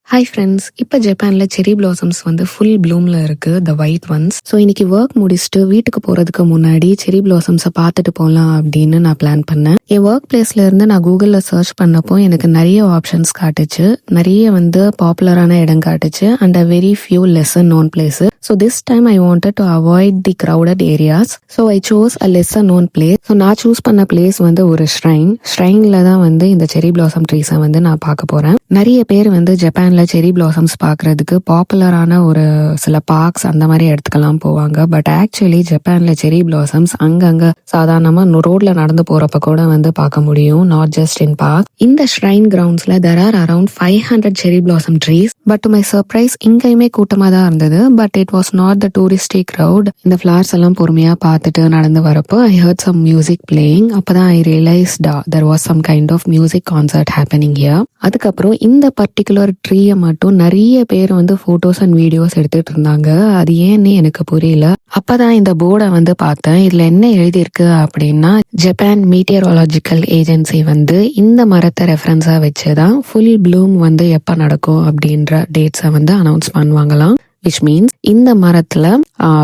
Hi friends, இப்போ ஜப்பான்ல செரி பிளாசம்ஸ் வந்து ஃபுல் ப்ளூம்ல இருக்கு, த ஒயிட் ஒன்ஸ். ஸோ இன்னைக்கு ஒர்க் முடிச்சுட்டு வீட்டுக்கு போறதுக்கு முன்னாடி செரி பிளாசம்ஸை பார்த்துட்டு போகலாம் அப்படின்னு நான் பிளான் பண்ணேன். என் ஒர்க் பிளேஸ்ல இருந்து நான் கூகுளில் சர்ச் பண்ணப்போ எனக்கு நிறைய ஆப்ஷன்ஸ் காட்டுச்சு, நிறைய வந்து பாப்புலரான இடம் காட்டுச்சு and a very few lesser known place. So this time I wanted to avoid the crowded areas. So I choose a lesser known place. So நான் சூஸ் பண்ண பிளேஸ் வந்து ஒரு ஷ்ரைன்ல தான் வந்து இந்த செரி பிளாசம் ட்ரீஸை வந்து நான் பார்க்க போறேன். நிறைய பேர் வந்து ஜப்பான்ல செரி பிளாசம்ஸ் பார்க்கறதுக்கு பாப்புலரான ஒரு சில பார்க்ஸ் அந்த மாதிரி இடத்துக்கெல்லாம் போவாங்க. பட் ஆக்சுவலி ஜப்பான்ல செரி பிளாசம்ஸ் அங்கங்க சாதாரணமா ரோட்ல நடந்து போறப்ப கூட வந்து பார்க்க முடியும், நாட் ஜஸ்ட் இன் பார்க். இந்த ஷ்ரைன் கிரவுண்ட்ஸ்ல there are around 500 cherry blossom trees. But to my surprise இங்கேயுமே கூட்டமா தான் இருந்தது. But it was not the touristy crowd. இந்த ஃபிளவர்ஸ் எல்லாம் பொறுமையா பார்த்துட்டு நடந்து வரப்போ I heard some music playing. அப்பதான் I realised there was some kind of music concert happening here. அதுக்கப்புறம் இந்த பர்டிகுலர் ட்ரீயை மட்டும் நிறைய பேர் வந்து போட்டோஸ் அண்ட் வீடியோஸ் எடுத்துட்டு இருந்தாங்க. அது ஏன்னு எனக்கு புரியல. அப்பதான் இந்த போர்டை வந்து பார்த்தேன். இதுல என்ன எழுதியிருக்கு அப்படின்னா, ஜப்பான் மீட்டியரோலாஜிக்கல் ஏஜென்சி வந்து இந்த மரத்தை ரெஃபரன்ஸா வச்சுதான் ஃபுல் ப்ளூம் வந்து எப்ப நடக்கும் அப்படின்ற டேட்ஸை வந்து அனௌன்ஸ் பண்ணுவாங்களாம். விச் மீன்ஸ் இந்த மரத்துல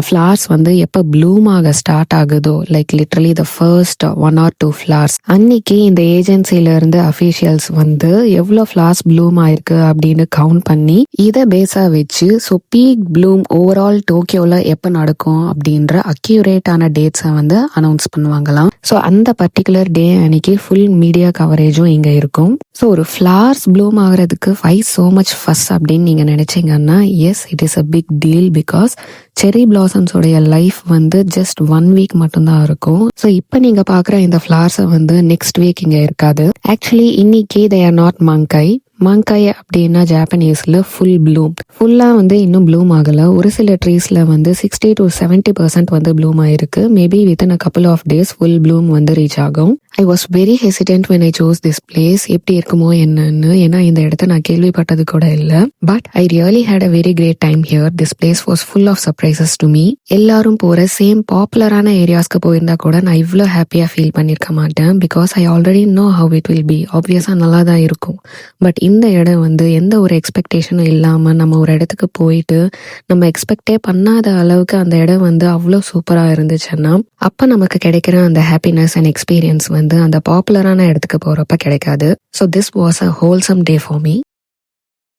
ஃபிளவர்ஸ் வந்து எப்ப ப்ளூம் ஆக ஸ்டார்ட் ஆகுதோ, like literally the first 1 or 2 flowers, அன்னைக்கு இந்த ஏஜென்சில இருந்து அபிஷியல்ஸ் வந்து எவ்வளவு ஃபிளவர்ஸ் ப்ளூம் ஆயிருக்கு அப்படின்னு கவுண்ட் பண்ணி இதை பேஸா வச்சு ஸோ பீக் ப்ளூம் ஓவரால் டோக்கியோல எப்ப நடக்கும் அப்படின்ற அக்யூரேட்டான டேட்ஸை வந்து அனௌன்ஸ் பண்ணுவாங்களாம். ஸோ அந்த பர்டிகுலர் டே அன்னைக்கு ஃபுல் மீடியா கவரேஜும் இங்க இருக்கும். ஸோ ஒரு ஃபிளவர்ஸ் ப்ளூம் ஆகுறதுக்கு why so much fuss அப்படின்னு நீங்க நினைச்சீங்கன்னா, S it is a big deal because செரி பிளாசம்ஸோடைய லைஃப் வந்து ஜஸ்ட் 1 வீக் மட்டும்தான் இருக்கும். ஸோ இப்போ நீங்க பாக்குற இந்த ஃபிளவர்ஸை வந்து நெக்ஸ்ட் வீக் இங்க இருக்காது. ஆக்சுவலி இன்னைக்கு they are not மங்காய் அப்படின்னா ஜாப்பனீஸ்ல ஃபுல் ப்ளூம். ஃபுல்லா வந்து இன்னும் ப்ளூம் ஆகல. ஒரு சில ட்ரீஸ்ல வந்து 60 to 70% வந்து ப்ளூம் ஆயிருக்கு. Maybe within a couple of days full bloom வந்து ரீச் ஆகும். I was very hesitant when I chose this place. எப்படி இருக்குமோ என்னன்னு, ஏன்னா இந்த இடத்த நான் கேள்விப்பட்டது கூட இல்லை. But I really had a very great time here. This place was full of surprises to me. எல்லாரும் போற சேம் பாப்புலரான ஏரியாஸ்க்கு போயிருந்தா கூட நான் இவ்வளோ ஹாப்பியா ஃபீல் பண்ணிருக்க மாட்டேன். Because I already know how it will be. ஆப்வியஸா நல்லா தான் இருக்கும். பட் இந்த இடம் வந்து எந்த ஒரு எக்ஸ்பெக்டேஷனும் இல்லாம நம்ம ஒரு இடத்துக்கு போயிட்டு நம்ம எக்ஸ்பெக்டே பண்ணாத அளவுக்கு அந்த இடம் வந்து அவ்வளோ சூப்பரா இருந்துச்சுன்னா, அப்ப நமக்கு கிடைக்கிற அந்த ஹாப்பினஸ் அண்ட் எக்ஸ்பீரியன்ஸ் வந்து அந்த பாப்புலரான இடத்துக்கு போறப்ப கிடைக்காது. So this was a wholesome day for me.